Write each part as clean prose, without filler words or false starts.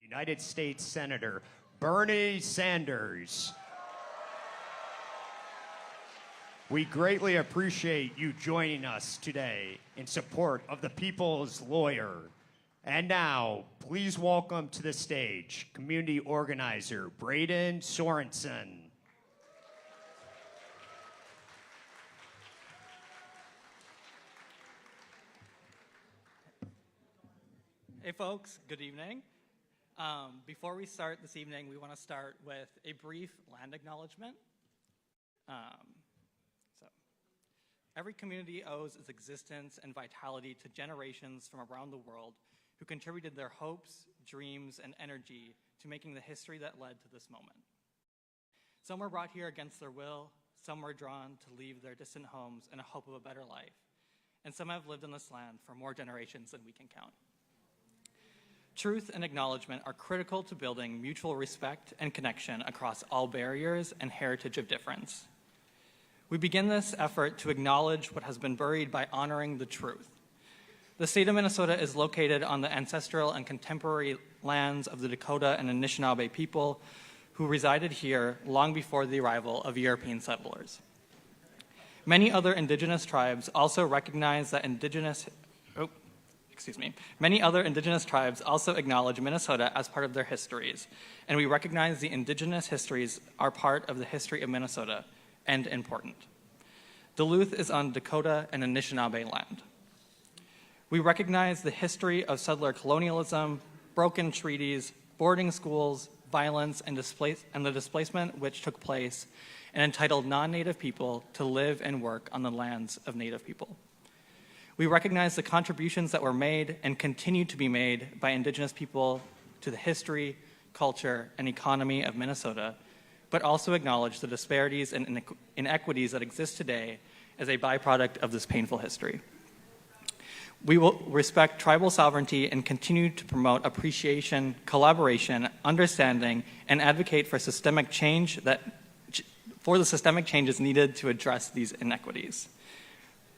United States Senator Bernie Sanders. We greatly appreciate you joining us today in support of the people's lawyer. And now, please welcome to the stage community organizer Braden Sorensen. Hey folks, good evening. Before we start this evening, we want to start with a brief land acknowledgement. Every community owes its existence and vitality to generations from around the world who contributed their hopes, dreams, and energy to making the history that led to this moment. Some were brought here against their will, some were drawn to leave their distant homes in a hope of a better life, and some have lived on this land for more generations than we can count. Truth and acknowledgement are critical to building mutual respect and connection across all barriers and heritage of difference. We begin this effort to acknowledge what has been buried by honoring the truth. The state of Minnesota is located on the ancestral and contemporary lands of the Dakota and Anishinaabe people who resided here long before the arrival of European settlers. Many other indigenous tribes also recognize that Many other indigenous tribes also acknowledge Minnesota as part of their histories, and we recognize the indigenous histories are part of the history of Minnesota and important. Duluth is on Dakota and Anishinaabe land. We recognize the history of settler colonialism, broken treaties, boarding schools, violence, and the displacement which took place and entitled non-Native people to live and work on the lands of Native people. We recognize the contributions that were made and continue to be made by Indigenous people to the history, culture, and economy of Minnesota, but also acknowledge the disparities and inequities that exist today as a byproduct of this painful history. We will respect tribal sovereignty and continue to promote appreciation, collaboration, understanding, and advocate for systemic change for the systemic changes needed to address these inequities.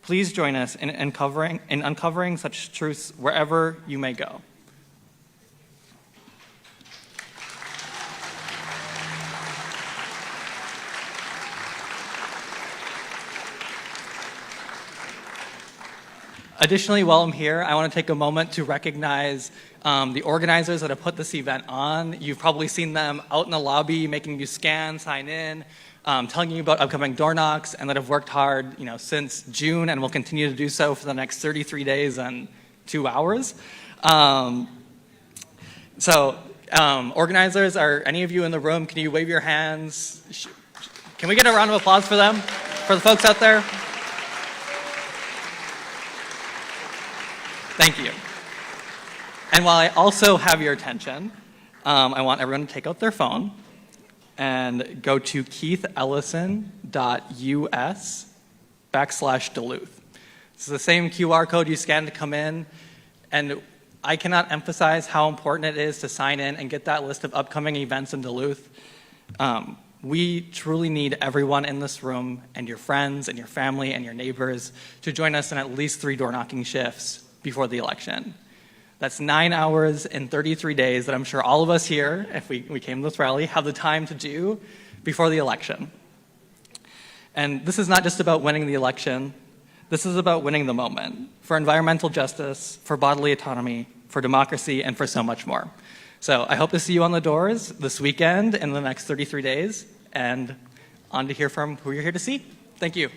Please join us in uncovering such truths wherever you may go. Additionally, while I'm here, I want to take a moment to recognize the organizers that have put this event on. You've probably seen them out in the lobby making you scan, sign in, telling you about upcoming door knocks, and that have worked hard since June and will continue to do so for the next 33 days and 2 hours. Organizers, are any of you in the room? Can you wave your hands? Can we get a round of applause for them, for the folks out there? Thank you. And while I also have your attention, I want everyone to take out their phone and go to keithellisson.us/Duluth. This is the same QR code you scan to come in, and I cannot emphasize how important it is to sign in and get that list of upcoming events in Duluth. We truly need everyone in this room and your friends and your family and your neighbors to join us in at least 3 door knocking shifts before the election. That's 9 hours and 33 days that I'm sure all of us here, if we came to this rally, have the time to do before the election. And this is not just about winning the election. This is about winning the moment for environmental justice, for bodily autonomy, for democracy, and for so much more. So I hope to see you on the doors this weekend in the next 33 days, and on to hear from who you're here to see. Thank you.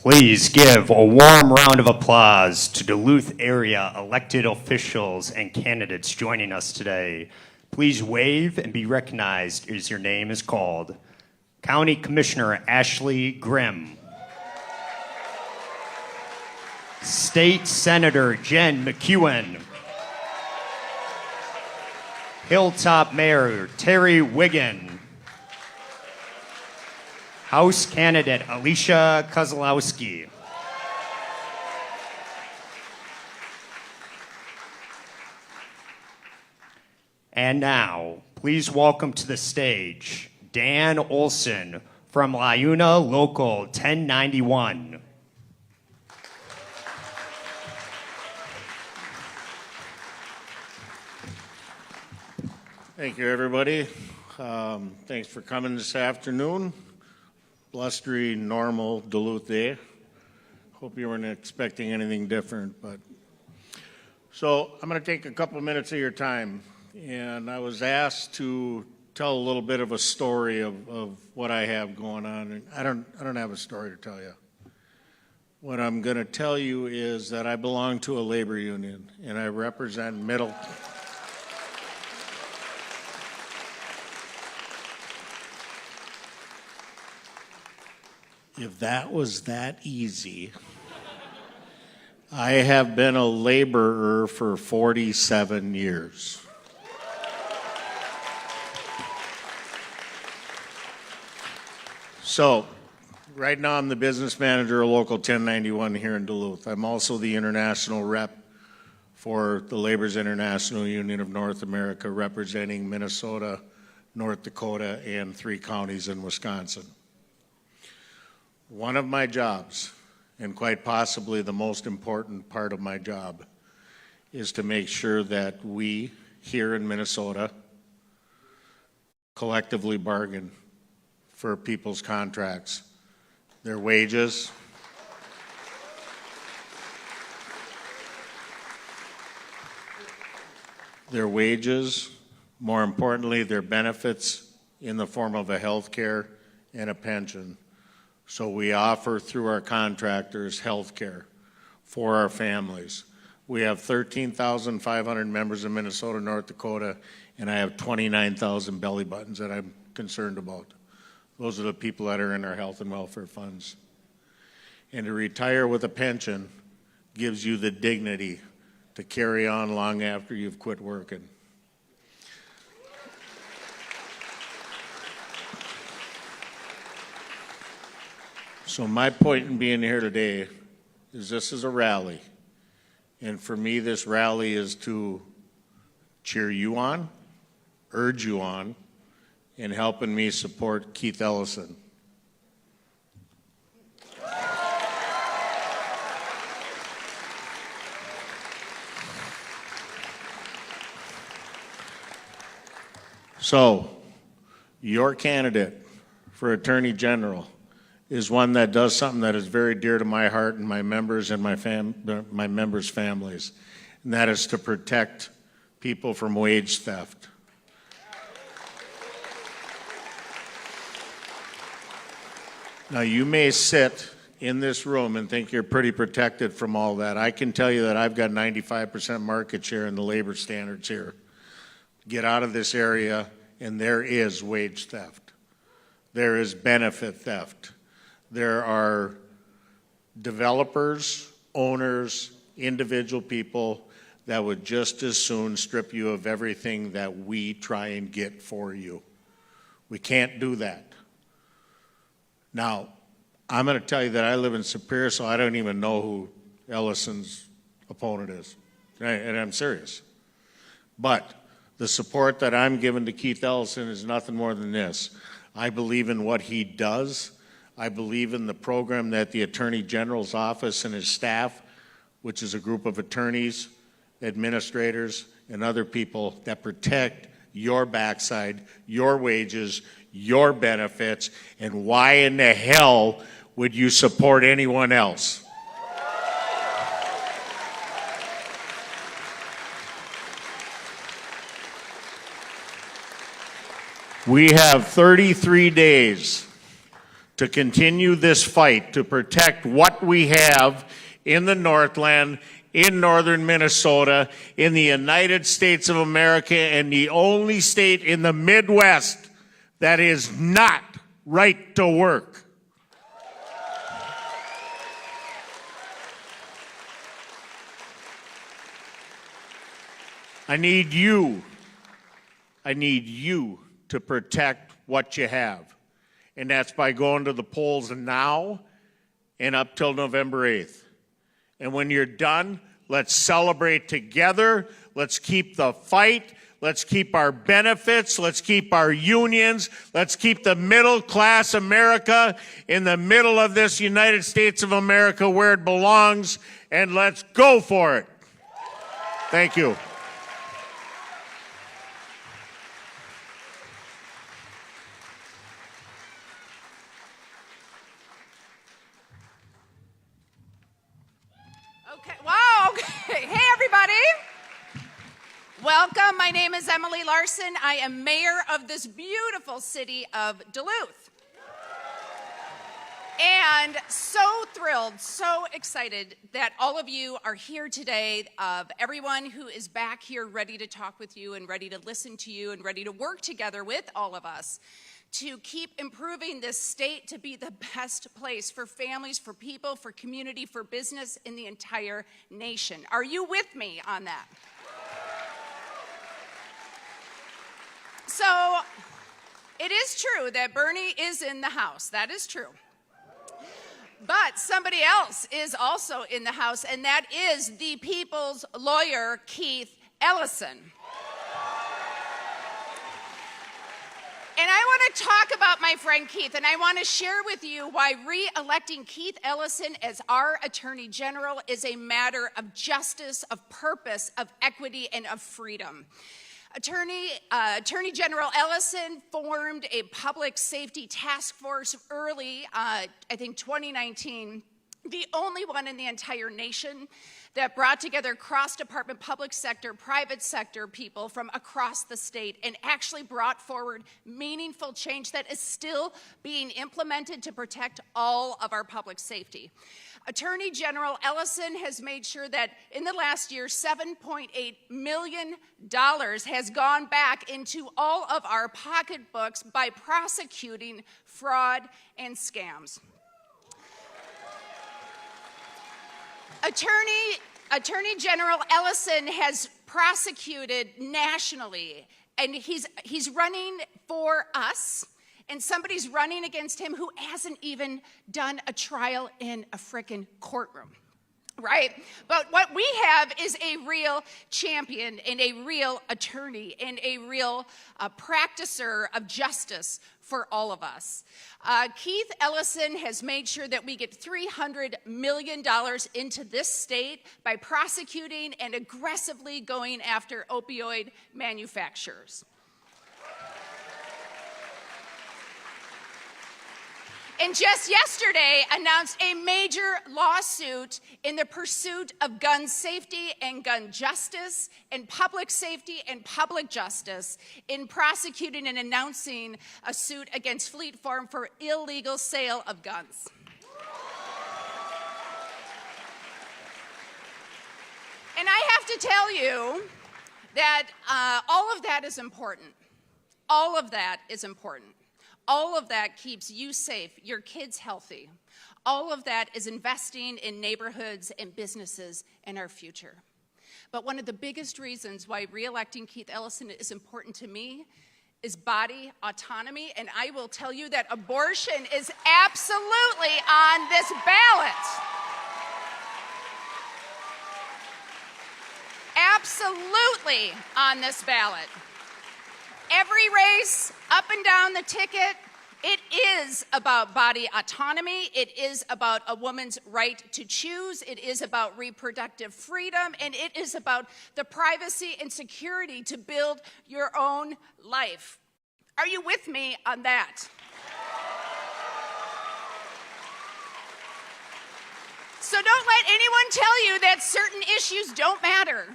Please give a warm round of applause to Duluth area elected officials and candidates joining us today. Please wave and be recognized as your name is called. County Commissioner Ashley Grimm. State Senator Jen McEwen. Hilltop Mayor Terry Wiggin. House candidate Alicia Kozlowski. And now, please welcome to the stage Dan Olson from Liuna Local 1091. Thank you, everybody. Thanks for coming this afternoon. Blustery, normal Duluth day. Hope you weren't expecting anything different, but so I'm going to take a couple minutes of your time, and I was asked to tell a little bit of a story of what I have going on. And I don't have a story to tell you. What I'm going to tell you is that I belong to a labor union, and I represent middle. If that was that easy, I have been a laborer for 47 years. So, right now I'm the business manager of Local 1091 here in Duluth. I'm also the international rep for the Labor's International Union of North America, representing Minnesota, North Dakota, and 3 counties in Wisconsin. One of my jobs, and quite possibly the most important part of my job, is to make sure that we here in Minnesota collectively bargain for people's contracts, their wages, more importantly, their benefits in the form of a health care and a pension. So we offer through our contractors health care for our families. We have 13,500 members in Minnesota, North Dakota, and I have 29,000 belly buttons that I'm concerned about. Those are the people that are in our health and welfare funds. And to retire with a pension gives you the dignity to carry on long after you've quit working. So my point in being here today is this is a rally. And for me, this rally is to cheer you on, urge you on, and helping me support Keith Ellison. So, your candidate for Attorney General is one that does something that is very dear to my heart and my members and my members' families, and that is to protect people from wage theft. Now, you may sit in this room and think you're pretty protected from all that. I can tell you that I've got 95% market share in the labor standards here. Get out of this area, and there is wage theft. There is benefit theft. There are developers, owners, individual people that would just as soon strip you of everything that we try and get for you. We can't do that. Now, I'm going to tell you that I live in Superior, so I don't even know who Ellison's opponent is. And I'm serious. But the support that I'm giving to Keith Ellison is nothing more than this. I believe in what he does. I believe in the program that the Attorney General's office and his staff, which is a group of attorneys, administrators, and other people that protect your backside, your wages, your benefits, and why in the hell would you support anyone else? We have 33 days to continue this fight to protect what we have in the Northland, in northern Minnesota, in the United States of America, and the only state in the Midwest that is not right to work. I need you to protect what you have. And that's by going to the polls now and up till November 8th. And when you're done, let's celebrate together. Let's keep the fight. Let's keep our benefits. Let's keep our unions. Let's keep the middle class America in the middle of this United States of America where it belongs. And let's go for it. Thank you. Okay, wow, okay. Hey everybody. Welcome, my name is Emily Larson. I am mayor of this beautiful city of Duluth. And so thrilled, so excited that all of you are here today, of everyone who is back here ready to talk with you and ready to listen to you and ready to work together with all of us to keep improving this state to be the best place for families, for people, for community, for business in the entire nation. Are you with me on that? So it is true that Bernie is in the house. That is true. But somebody else is also in the house, and that is the people's lawyer, Keith Ellison. And I want to talk about my friend Keith, and I want to share with you why re-electing Keith Ellison as our Attorney General is a matter of justice, of purpose, of equity, and of freedom. Attorney General Ellison formed a public safety task force early, I think 2019, the only one in the entire nation that brought together cross-department public sector, private sector people from across the state and actually brought forward meaningful change that is still being implemented to protect all of our public safety. Attorney General Ellison has made sure that in the last year, $7.8 million has gone back into all of our pocketbooks by prosecuting fraud and scams. Attorney General Ellison has prosecuted nationally, and he's running for us. And somebody's running against him who hasn't even done a trial in a frickin' courtroom, right? But what we have is a real champion and a real attorney and a real practicer of justice for all of us. Keith Ellison has made sure that we get $300 million into this state by prosecuting and aggressively going after opioid manufacturers. And just yesterday announced a major lawsuit in the pursuit of gun safety and gun justice and public safety and public justice in prosecuting and announcing a suit against Fleet Farm for illegal sale of guns. And I have to tell you that all of that is important. All of that is important. All of that keeps you safe, your kids healthy. All of that is investing in neighborhoods and businesses and our future. But one of the biggest reasons why re-electing Keith Ellison is important to me is body autonomy, and I will tell you that abortion is absolutely on this ballot. Absolutely on this ballot. Every race, up and down the ticket, it is about body autonomy. It is about a woman's right to choose. It is about reproductive freedom. And it is about the privacy and security to build your own life. Are you with me on that? So don't let anyone tell you that certain issues don't matter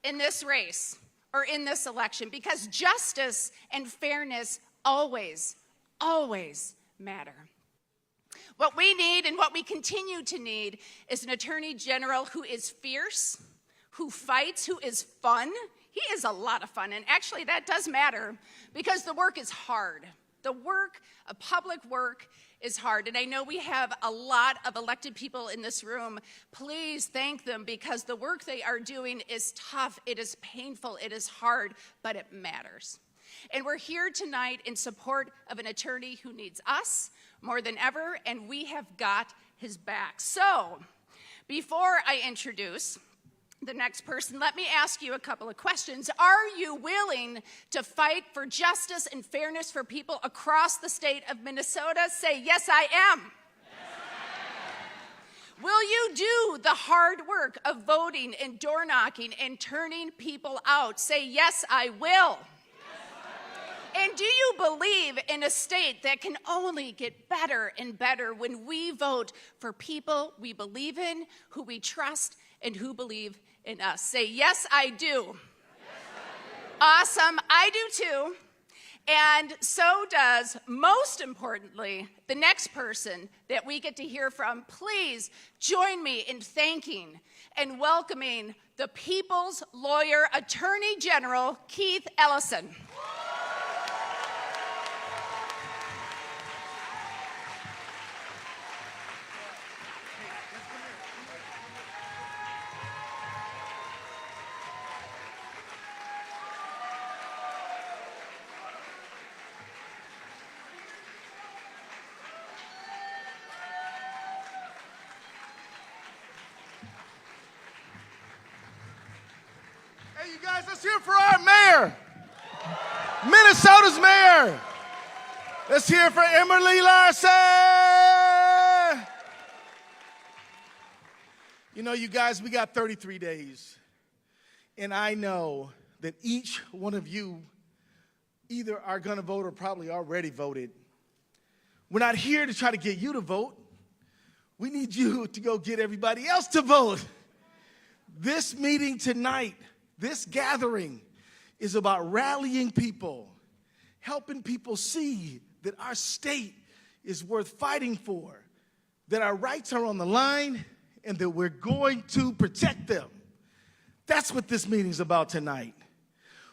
in this race or in this election, because justice and fairness always, always matter. What we need and what we continue to need is an attorney general who is fierce, who fights, who is fun. He is a lot of fun, and actually that does matter because the work is hard. The work of public work is hard, and I know we have a lot of elected people in this room. Please thank them because the work they are doing is tough, it is painful, it is hard, but it matters. And we're here tonight in support of an attorney who needs us more than ever, and we have got his back. So, before I introduce the next person, let me ask you a couple of questions. Are you willing to fight for justice and fairness for people across the state of Minnesota? Say, yes, I am. Will you do the hard work of voting and door knocking and turning people out? Say, yes, I will. And do you believe in a state that can only get better and better when we vote for people we believe in, who we trust, and who believe in us? Say, yes, I do. Yes, I do. Awesome. I do too. And so does, most importantly, the next person that we get to hear from. Please join me in thanking and welcoming the People's Lawyer, Attorney General Keith Ellison. Hey, you guys, let's hear it for our mayor, Minnesota's mayor. Let's hear it for Emily Larson. You know, you guys, we got 33 days, and I know that each one of you either are going to vote or probably already voted. We're not here to try to get you to vote. We need you to go get everybody else to vote. This meeting tonight, this gathering, is about rallying people, helping people see that our state is worth fighting for, that our rights are on the line, and that we're going to protect them. That's what this meeting's about tonight.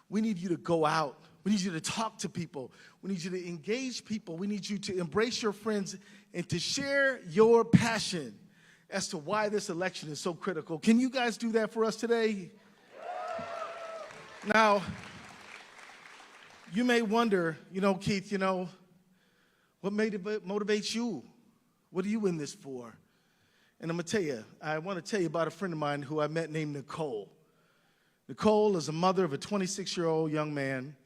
We need you to go out. We need you to talk to people. We need you to engage people. We need you to embrace your friends and to share your passion as to why this election is so critical. Can you guys do that for us today? Now, you may wonder, Keith, what motivates you? What are you in this for? And I'm going to tell you, I want to tell you about a friend of mine who I met named Nicole. Nicole is a mother of a 26-year-old young man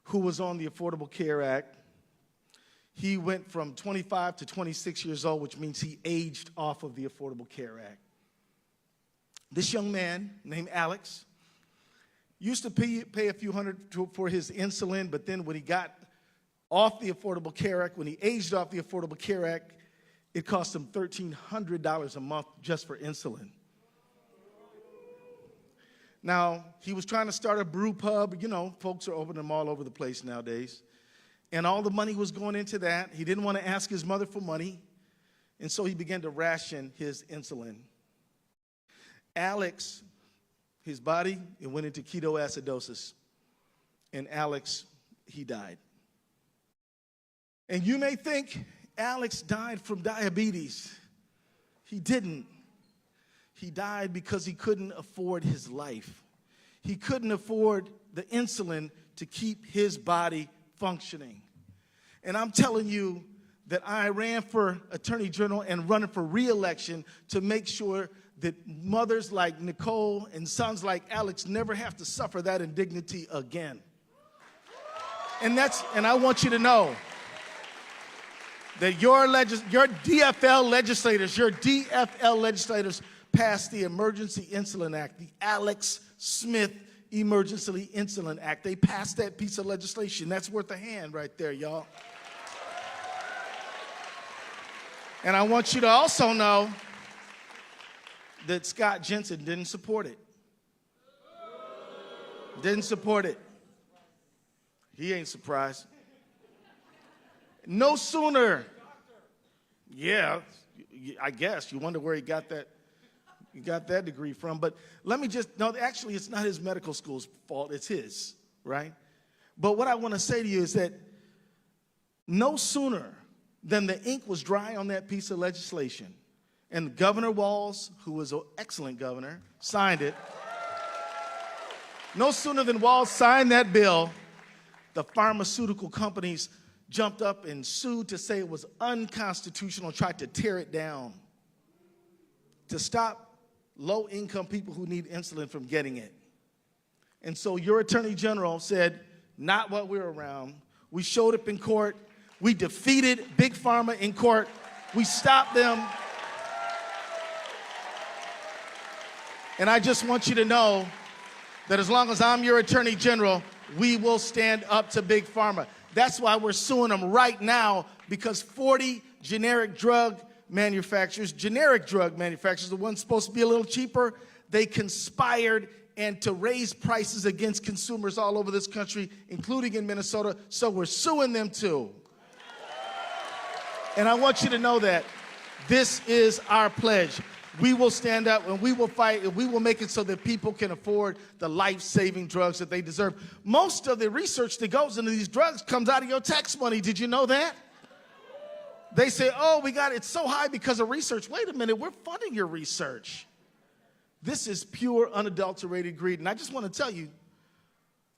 who was on the Affordable Care Act. He went from 25 to 26 years old, which means he aged off of the Affordable Care Act. This young man named Alex used to pay a few hundred for his insulin, but then when he got off the Affordable Care Act, when he aged off the Affordable Care Act, it cost him $1,300 a month just for insulin. Now, he was trying to start a brew pub. Folks are opening them all over the place nowadays. And all the money was going into that. He didn't want to ask his mother for money, and so he began to ration his insulin. Alex, his body, it went into ketoacidosis, and Alex, he died. And you may think Alex died from diabetes. He didn't. He died because he couldn't afford his life. He couldn't afford the insulin to keep his body functioning. And I'm telling you that I ran for Attorney General and running for re-election to make sure that mothers like Nicole and sons like Alex never have to suffer that indignity again. And I want you to know that your DFL legislators passed the Emergency Insulin Act, the Alex Smith Emergency Insulin Act. They passed that piece of legislation. That's worth a hand right there, y'all. And I want you to also know that Scott Jensen didn't support it. Didn't support it. He ain't surprised. No sooner, yeah, I guess. You wonder where he got that degree from. But let me no, actually, it's not his medical school's fault. It's his, right? But what I want to say to you is that no sooner than the ink was dry on that piece of legislation, and Governor Walz, who was an excellent governor, signed it. No sooner than Walz signed that bill, the pharmaceutical companies jumped up and sued to say it was unconstitutional, tried to tear it down, to stop low-income people who need insulin from getting it. And so your attorney general said, not while we're around. We showed up in court. We defeated Big Pharma in court. We stopped them. And I just want you to know that as long as I'm your attorney general, we will stand up to Big Pharma. That's why we're suing them right now, because 40 generic drug manufacturers, the ones supposed to be a little cheaper, they conspired and to raise prices against consumers all over this country, including in Minnesota, so we're suing them too. And I want you to know that this is our pledge. We will stand up and we will fight and we will make it so that people can afford the life-saving drugs that they deserve. Most of the research that goes into these drugs comes out of your tax money. Did you know that? They say, oh, it's so high because of research. Wait a minute, we're funding your research. This is pure, unadulterated greed. And I just want to tell you,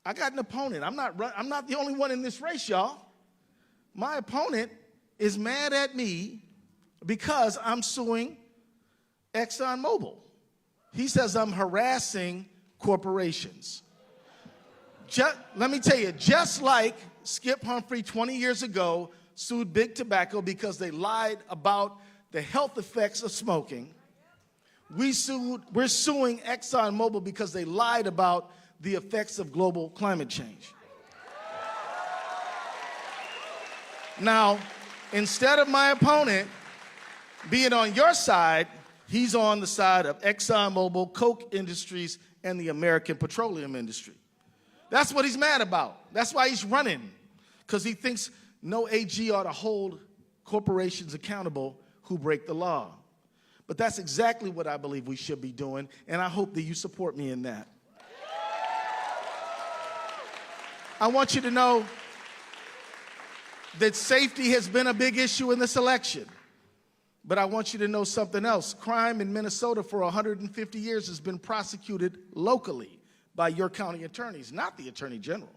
I got an opponent. I'm not the only one in this race, y'all. My opponent is mad at me because I'm suing ExxonMobil. He says I'm harassing corporations. Let me tell you, just like Skip Humphrey 20 years ago sued Big Tobacco because they lied about the health effects of smoking, we're suing ExxonMobil because they lied about the effects of global climate change. Now, instead of my opponent being on your side, he's on the side of ExxonMobil, Koch Industries, and the American petroleum industry. That's what he's mad about. That's why he's running, because he thinks no AG ought to hold corporations accountable who break the law. But that's exactly what I believe we should be doing, and I hope that you support me in that. I want you to know that safety has been a big issue in this election. But I want you to know something else. Crime in Minnesota for 150 years has been prosecuted locally by your county attorneys, not the attorney general.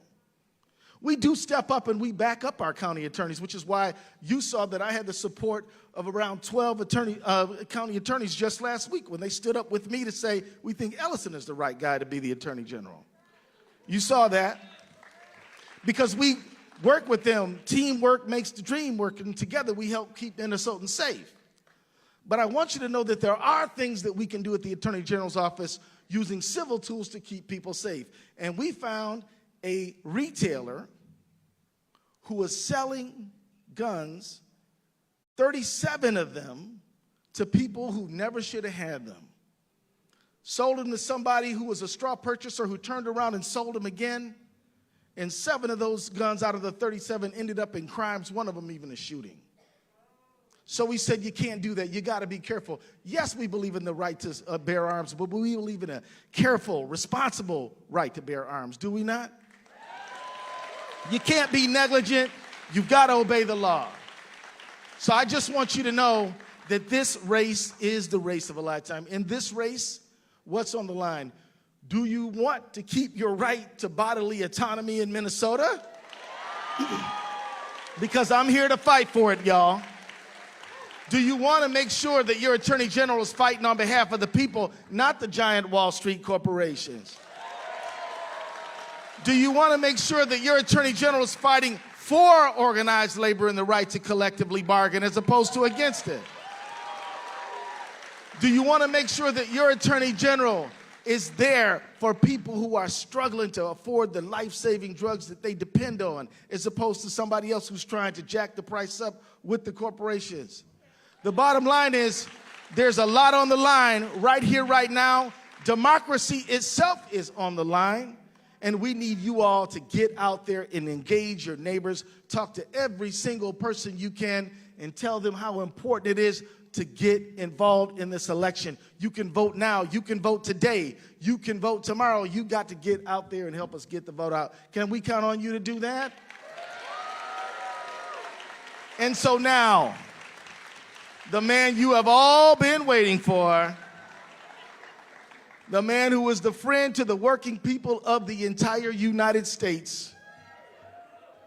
We do step up and we back up our county attorneys, which is why you saw that I had the support of around 12 county attorneys just last week when they stood up with me to say, we think Ellison is the right guy to be the attorney general. You saw that because we work with them. Teamwork makes the dream work, and together we help keep Minnesotans safe. But I want you to know that there are things that we can do at the Attorney General's office using civil tools to keep people safe. And we found a retailer who was selling guns, 37 of them, to people who never should have had them. Sold them to somebody who was a straw purchaser who turned around and sold them again. And 7 of those guns out of the 37 ended up in crimes, one of them even a shooting. So we said, you can't do that. You got to be careful. Yes, we believe in the right to bear arms, but we believe in a careful, responsible right to bear arms. Do we not? You can't be negligent. You've got to obey the law. So I just want you to know that this race is the race of a lifetime. In this race, what's on the line? Do you want to keep your right to bodily autonomy in Minnesota? Because I'm here to fight for it, y'all. Do you want to make sure that your attorney general is fighting on behalf of the people, not the giant Wall Street corporations? Do you want to make sure that your attorney general is fighting for organized labor and the right to collectively bargain as opposed to against it? Do you want to make sure that your attorney general is there for people who are struggling to afford the life-saving drugs that they depend on as opposed to somebody else who's trying to jack the price up with the corporations? The bottom line is there's a lot on the line right here, right now. Democracy itself is on the line, and we need you all to get out there and engage your neighbors. Talk to every single person you can and tell them how important it is to get involved in this election. You can vote now. You can vote today. You can vote tomorrow. You got to get out there and help us get the vote out. Can we count on you to do that? And so now, the man you have all been waiting for, the man who is the friend to the working people of the entire United States.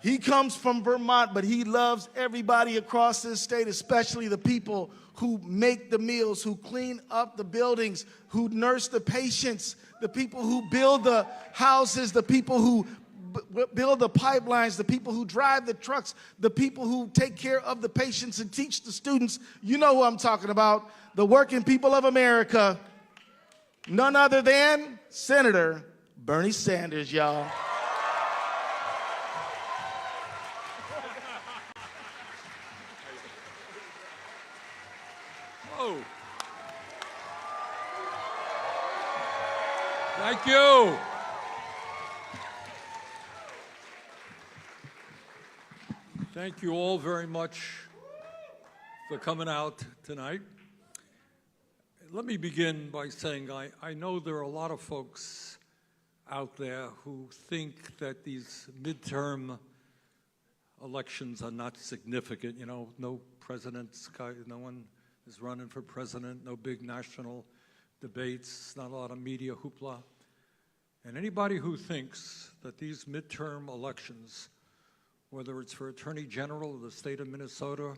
He comes from Vermont, but he loves everybody across this state, especially the people who make the meals, who clean up the buildings, who nurse the patients, the people who build the houses, the people who build the pipelines, the people who drive the trucks, the people who take care of the patients and teach the students. You know who I'm talking about, the working people of America. None other than Senator Bernie Sanders, y'all. Oh. Thank you. Thank you all very much for coming out tonight. Let me begin by saying I know there are a lot of folks out there who think that these midterm elections are not significant. You know, no president's, no one is running for president, no big national debates, not a lot of media hoopla. And anybody who thinks that these midterm elections, whether it's for Attorney General of the state of Minnesota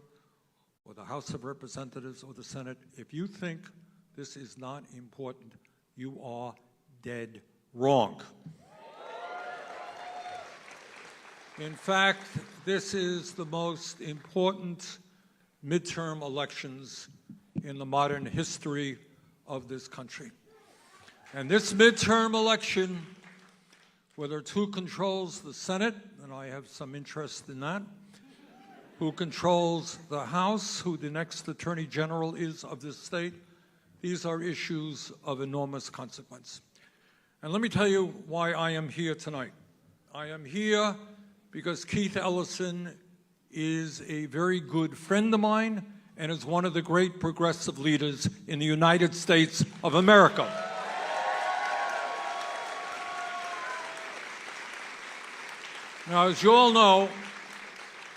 or the House of Representatives or the Senate, if you think this is not important, you are dead wrong. In fact, this is the most important midterm elections in the modern history of this country. And this midterm election, whether it's who controls the Senate, and I have some interest in that, who controls the House, who the next Attorney General is of this state, these are issues of enormous consequence. And let me tell you why I am here tonight. I am here because Keith Ellison is a very good friend of mine and is one of the great progressive leaders in the United States of America. Now, as you all know,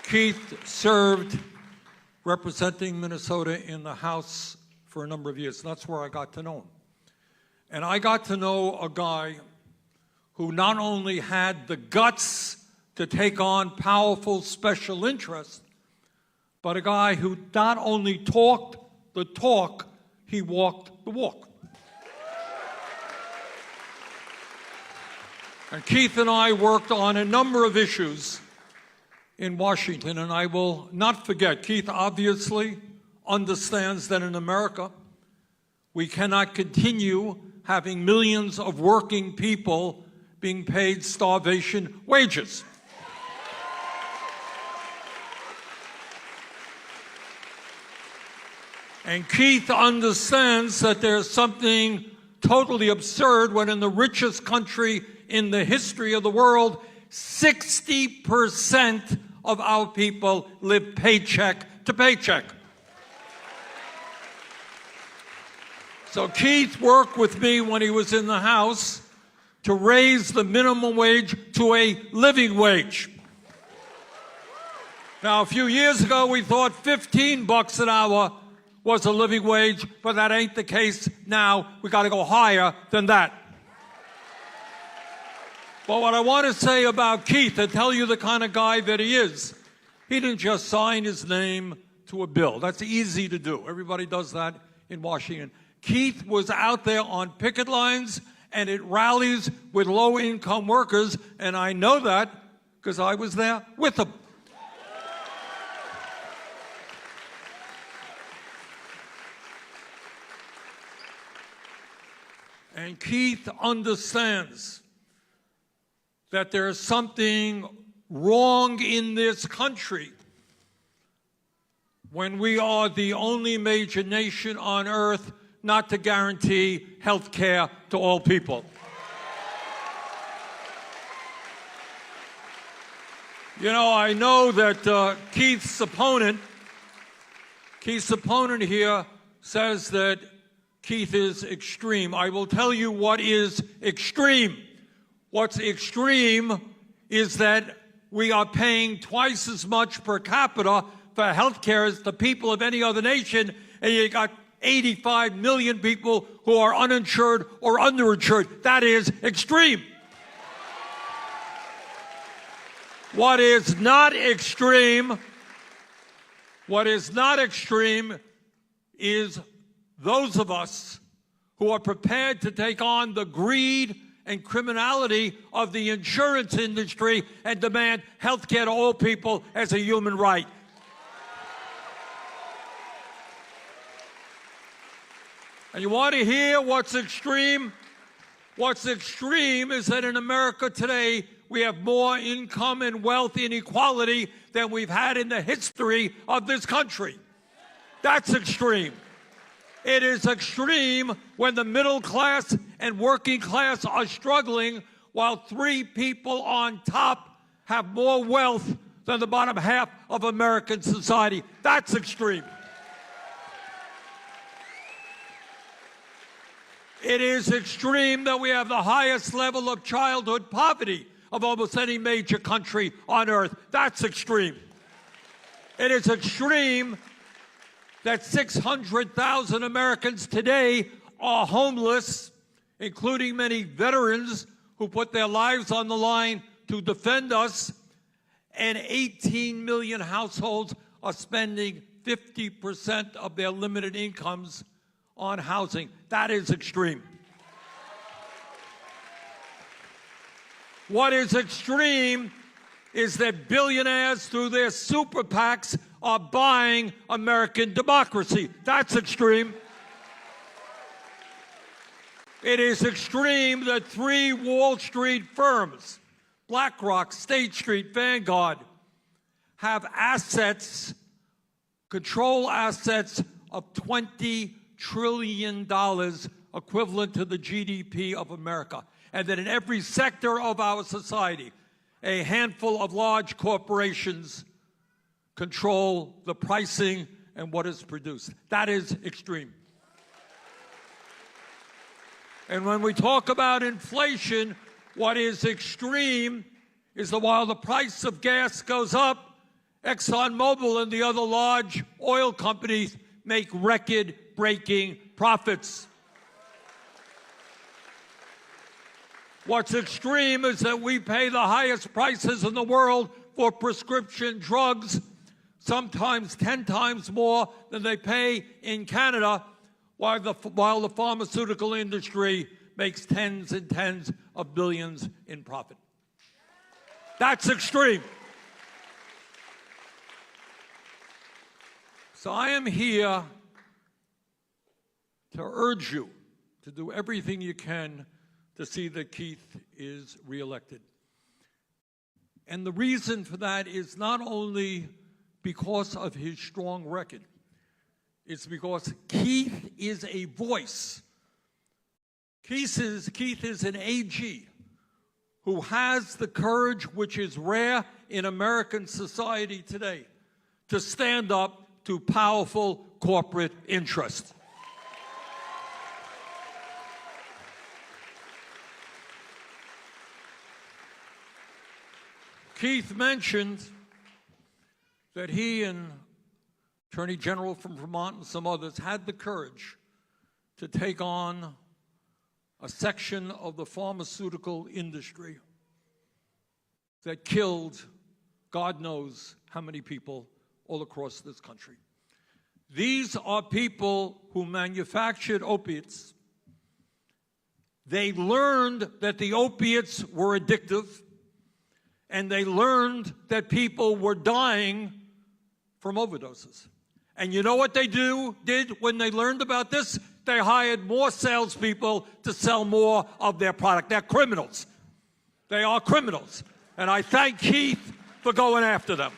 Keith served representing Minnesota in the House for a number of years. That's where I got to know him. And I got to know a guy who not only had the guts to take on powerful special interests, but a guy who not only talked the talk, he walked the walk. And Keith and I worked on a number of issues in Washington, and I will not forget, Keith obviously understands that in America, we cannot continue having millions of working people being paid starvation wages. And Keith understands that there's something totally absurd when in the richest country in the history of the world, 60% of our people live paycheck to paycheck. So Keith worked with me when he was in the House to raise the minimum wage to a living wage. Now, a few years ago, we thought $15 an hour was a living wage, but that ain't the case now. We got to go higher than that. But what I want to say about Keith, and tell you the kind of guy that he is, he didn't just sign his name to a bill. That's easy to do. Everybody does that in Washington. Keith was out there on picket lines and at rallies with low-income workers, and I know that because I was there with him. And Keith understands that there is something wrong in this country when we are the only major nation on earth not to guarantee health care to all people. You know, I know that Keith's opponent here says that Keith is extreme. I will tell you what is extreme. What's extreme is that we are paying twice as much per capita for health care as the people of any other nation, and you got 85 million people who are uninsured or underinsured. That is extreme. What is not extreme is those of us who are prepared to take on the greed and criminality of the insurance industry and demand health care to all people as a human right. And you want to hear what's extreme? What's extreme is that in America today, we have more income and wealth inequality than we've had in the history of this country. That's extreme. It is extreme when the middle class and working class are struggling while 3 people on top have more wealth than the bottom half of American society. That's extreme. It is extreme that we have the highest level of childhood poverty of almost any major country on earth. That's extreme. It is extreme that 600,000 Americans today are homeless, including many veterans who put their lives on the line to defend us, and 18 million households are spending 50% of their limited incomes on housing. That is extreme. What is extreme is that billionaires, through their super PACs, are buying American democracy. That's extreme. It is extreme that 3 Wall Street firms, BlackRock, State Street, Vanguard, have assets, control assets of $20 trillion, equivalent to the GDP of America. And that in every sector of our society, a handful of large corporations control the pricing and what is produced. That is extreme. And when we talk about inflation, what is extreme is that while the price of gas goes up, ExxonMobil and the other large oil companies make record-breaking profits. What's extreme is that we pay the highest prices in the world for prescription drugs, sometimes 10 times more than they pay in Canada, while the pharmaceutical industry makes tens and tens of billions in profit. That's extreme. So I am here to urge you to do everything you can to see that Keith is reelected. And the reason for that is not only because of his strong record, it's because Keith is a voice. Keith is an AG who has the courage, which is rare in American society today, to stand up to powerful corporate interests. Keith mentioned that he and Attorney General from Vermont and some others had the courage to take on a section of the pharmaceutical industry that killed God knows how many people all across this country. These are people who manufactured opiates. They learned that the opiates were addictive, and they learned that people were dying from overdoses. And you know what they did when they learned about this? They hired more salespeople to sell more of their product. They're criminals. They are criminals. And I thank Keith for going after them.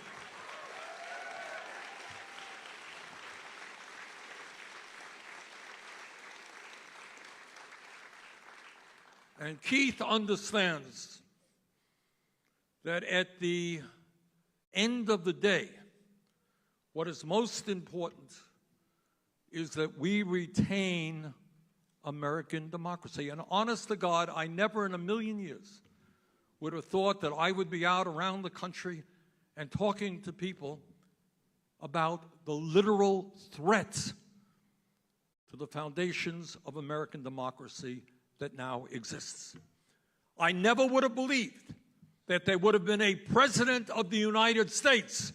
And Keith understands that at the end of the day, what is most important is that we retain American democracy. And honest to God, I never in a million years would have thought that I would be out around the country and talking to people about the literal threats to the foundations of American democracy that now exists. I never would have believed that there would have been a president of the United States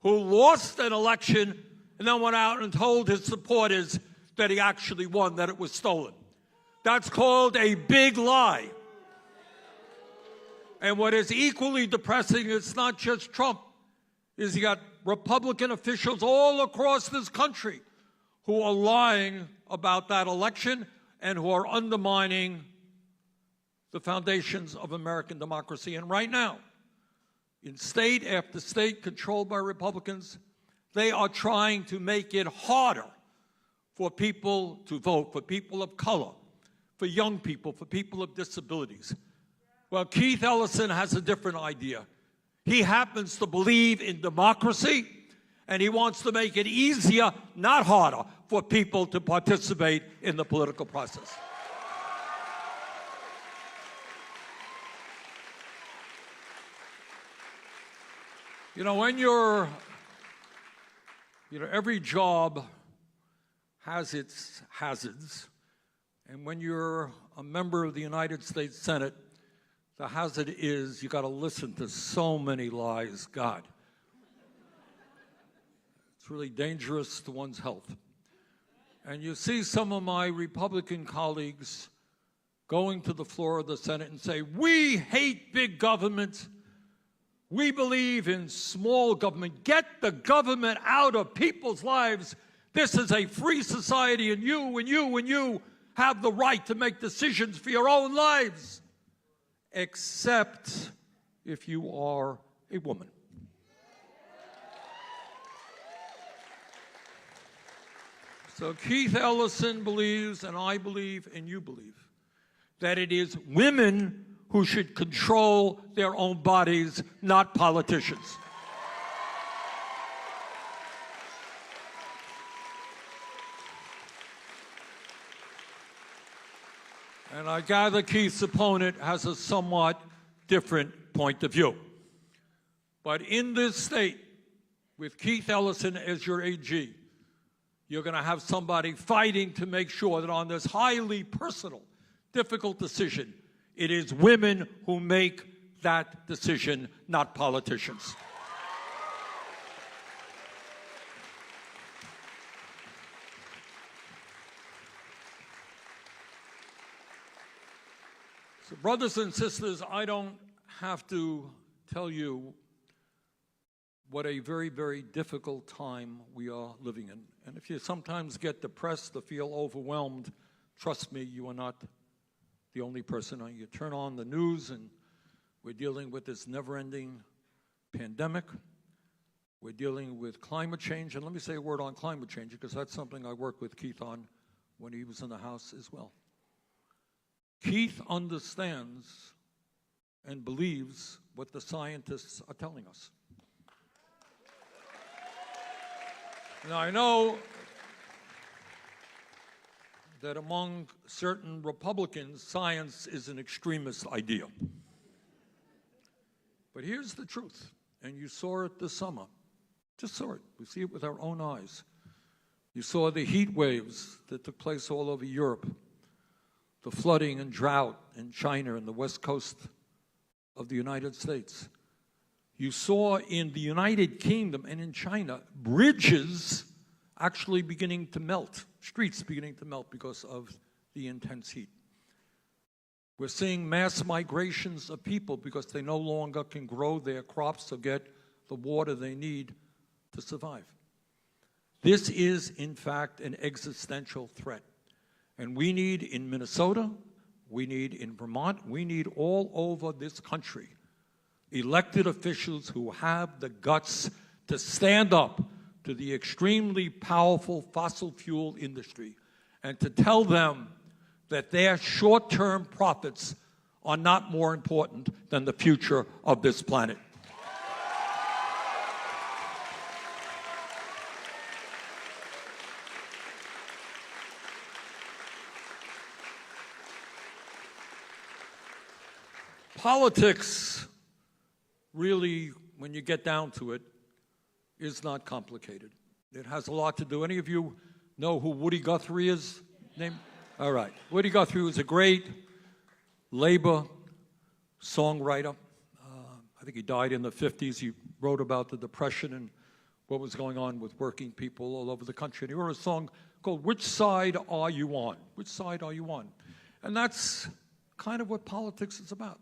who lost an election and then went out and told his supporters that he actually won, that it was stolen. That's called a big lie. And what is equally depressing, it's not just Trump, is you got Republican officials all across this country who are lying about that election and who are undermining the foundations of American democracy. And right now, in state after state controlled by Republicans, they are trying to make it harder for people to vote, for people of color, for young people, for people of disabilities. Well, Keith Ellison has a different idea. He happens to believe in democracy, and he wants to make it easier, not harder, for people to participate in the political process. You know, every job has its hazards, and when you're a member of the United States Senate, the hazard is you got to listen to so many lies. God. It's really dangerous to one's health. And you see some of my Republican colleagues going to the floor of the Senate and say, we hate big government. We believe in small government. Get the government out of people's lives. This is a free society, and you have the right to make decisions for your own lives, except if you are a woman. So Keith Ellison believes, and I believe, and you believe, that it is women who should control their own bodies, not politicians. And I gather Keith's opponent has a somewhat different point of view. But in this state, with Keith Ellison as your AG, you're going to have somebody fighting to make sure that on this highly personal, difficult decision, it is women who make that decision, not politicians. So, brothers and sisters, I don't have to tell you what a very, very difficult time we are living in. And if you sometimes get depressed or feel overwhelmed, trust me, you are not the only person. You turn on the news and we're dealing with this never-ending pandemic. We're dealing with climate change. And let me say a word on climate change, because that's something I worked with Keith on when he was in the House as well. Keith understands and believes what the scientists are telling us. Now, I know that among certain Republicans, science is an extremist idea. But here's the truth, and you saw it this summer. Just saw it. We see it with our own eyes. You saw the heat waves that took place all over Europe, the flooding and drought in China and the west coast of the United States. You saw in the United Kingdom and in China, bridges actually beginning to melt, streets beginning to melt because of the intense heat. We're seeing mass migrations of people because they no longer can grow their crops or get the water they need to survive. This is, in fact, an existential threat. And we need in Minnesota, we need in Vermont, we need all over this country elected officials who have the guts to stand up to the extremely powerful fossil fuel industry and to tell them that their short-term profits are not more important than the future of this planet. Politics, really, when you get down to it, is not complicated. It has a lot to do. Any of you know who Woody Guthrie is? Name? All right. Woody Guthrie was a great labor songwriter. I think he died in the 50s. He wrote about the Depression and what was going on with working people all over the country. And he wrote a song called "Which Side Are You On?" Which side are you on? And that's kind of what politics is about.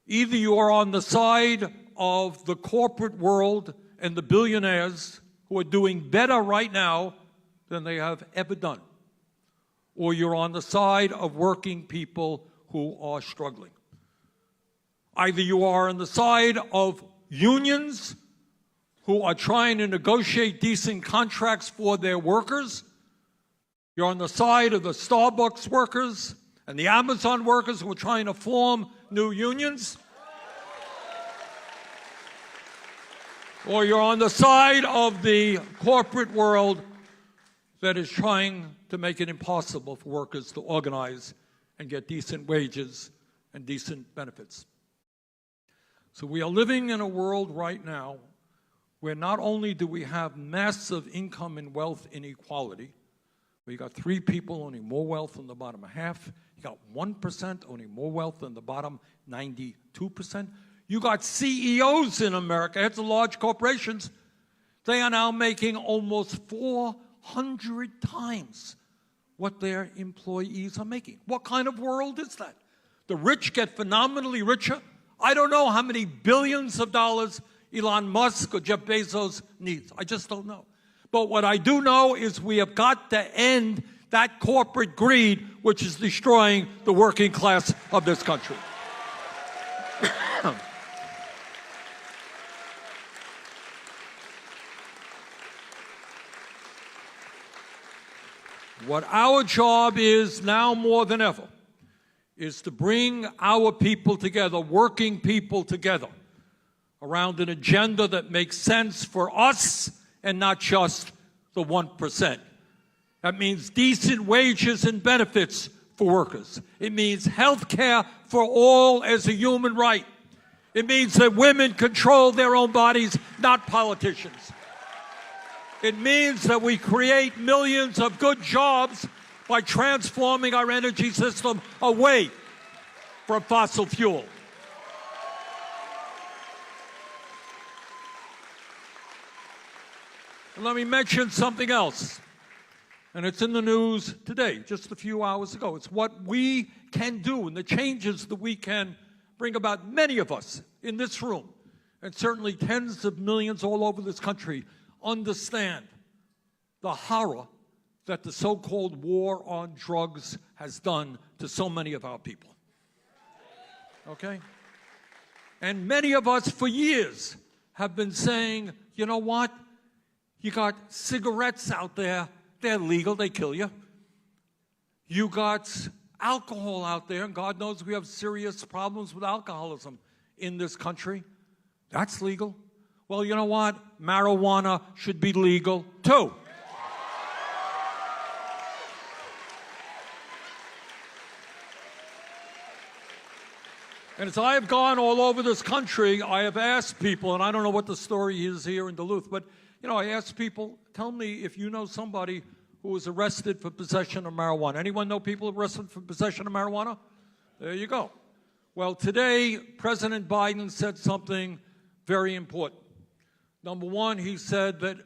Either you are on the side of the corporate world and the billionaires who are doing better right now than they have ever done, or you're on the side of working people who are struggling. Either you are on the side of unions who are trying to negotiate decent contracts for their workers. You're on the side of the Starbucks workers and the Amazon workers who are trying to form new unions. Or you're on the side of the corporate world that is trying to make it impossible for workers to organize and get decent wages and decent benefits. So we are living in a world right now where not only do we have massive income and wealth inequality, where you got 3 people owning more wealth than the bottom half, you got 1% owning more wealth than the bottom 92%. You got CEOs in America, heads of large corporations, they are now making almost 400 times what their employees are making. What kind of world is that? The rich get phenomenally richer. I don't know how many billions of dollars Elon Musk or Jeff Bezos needs. I just don't know. But what I do know is we have got to end that corporate greed which is destroying the working class of this country. What our job is now more than ever is to bring our people together, working people together, around an agenda that makes sense for us and not just the 1%. That means decent wages and benefits for workers. It means health care for all as a human right. It means that women control their own bodies, not politicians. It means that we create millions of good jobs by transforming our energy system away from fossil fuel. And let me mention something else, and it's in the news today, just a few hours ago. It's what we can do and the changes that we can bring about. Many of us in this room, and certainly tens of millions all over this country, understand the horror that the so-called war on drugs has done to so many of our people. Okay? And many of us for years have been saying, you know what? You got cigarettes out there, they're legal, they kill you. You got alcohol out there, and God knows we have serious problems with alcoholism in this country. That's legal. Well, you know what? Marijuana should be legal too. And as I have gone all over this country, I have asked people, and I don't know what the story is here in Duluth, but you know, I asked people, tell me if you know somebody who was arrested for possession of marijuana. Anyone know people arrested for possession of marijuana? There you go. Well, today, President Biden said something very important. Number one, he said that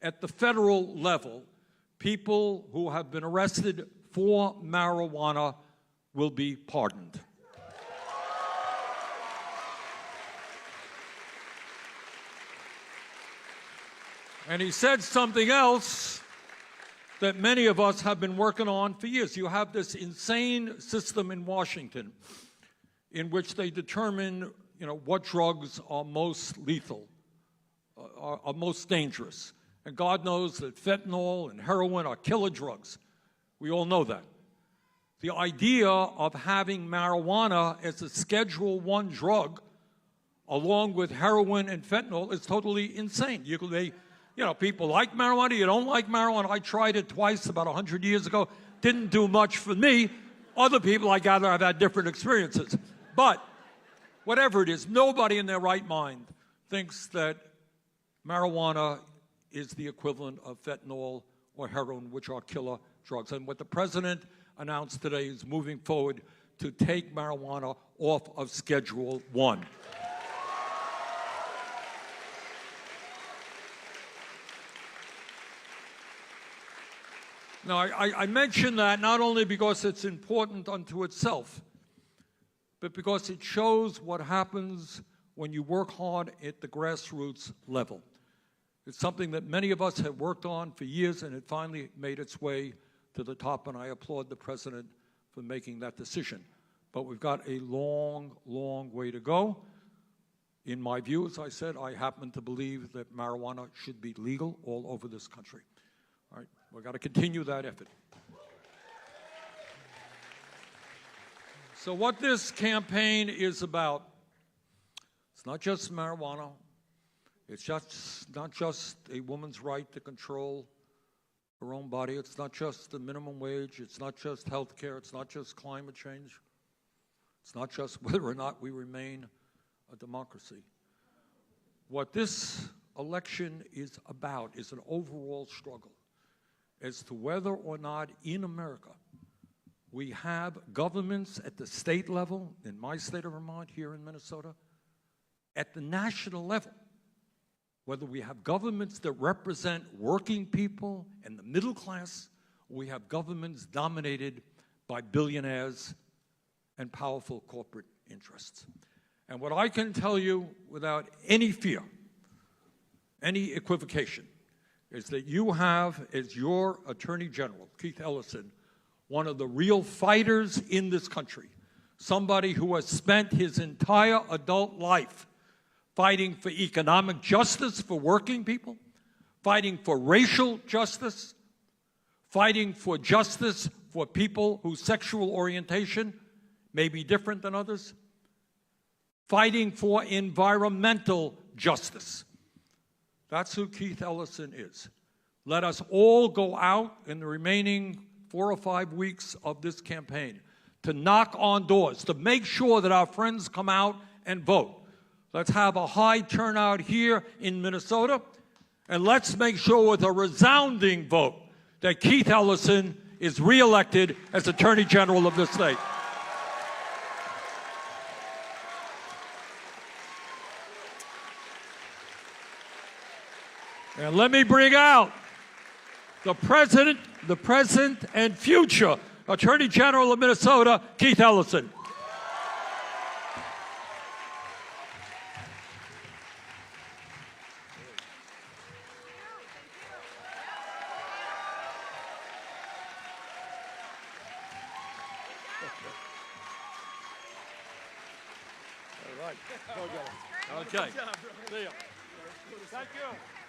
at the federal level, people who have been arrested for marijuana will be pardoned. And he said something else that many of us have been working on for years. You have this insane system in Washington in which they determine, you know, what drugs are most lethal, are most dangerous. And God knows that fentanyl and heroin are killer drugs. We all know that. The idea of having marijuana as a Schedule I drug, along with heroin and fentanyl, is totally insane. You know, people like marijuana, you don't like marijuana. I tried it twice about 100 years ago. Didn't do much for me. Other people, I gather, have had different experiences. But whatever it is, nobody in their right mind thinks that marijuana is the equivalent of fentanyl or heroin, which are killer drugs. And what the president announced today is moving forward to take marijuana off of Schedule I. No, I mention that not only because it's important unto itself, but because it shows what happens when you work hard at the grassroots level. It's something that many of us have worked on for years, and it finally made its way to the top, and I applaud the President for making that decision. But we've got a long, long way to go. In my view, as I said, I happen to believe that marijuana should be legal all over this country. All right, we've got to continue that effort. So what this campaign is about, it's not just marijuana. It's not just a woman's right to control her own body. It's not just the minimum wage. It's not just health care. It's not just climate change. It's not just whether or not we remain a democracy. What this election is about is an overall struggle as to whether or not in America we have governments at the state level, in my state of Vermont, here in Minnesota, at the national level, whether we have governments that represent working people and the middle class, or we have governments dominated by billionaires and powerful corporate interests. And what I can tell you without any fear, any equivocation, is that you have, as your Attorney General, Keith Ellison, one of the real fighters in this country, somebody who has spent his entire adult life fighting for economic justice for working people, fighting for racial justice, fighting for justice for people whose sexual orientation may be different than others, fighting for environmental justice. That's who Keith Ellison is. Let us all go out in the remaining 4 or 5 weeks of this campaign to knock on doors, to make sure that our friends come out and vote. Let's have a high turnout here in Minnesota, and let's make sure with a resounding vote that Keith Ellison is reelected as Attorney General of this state. And let me bring out the present and future Attorney General of Minnesota, Keith Ellison. All right. Okay. See ya. Thank you.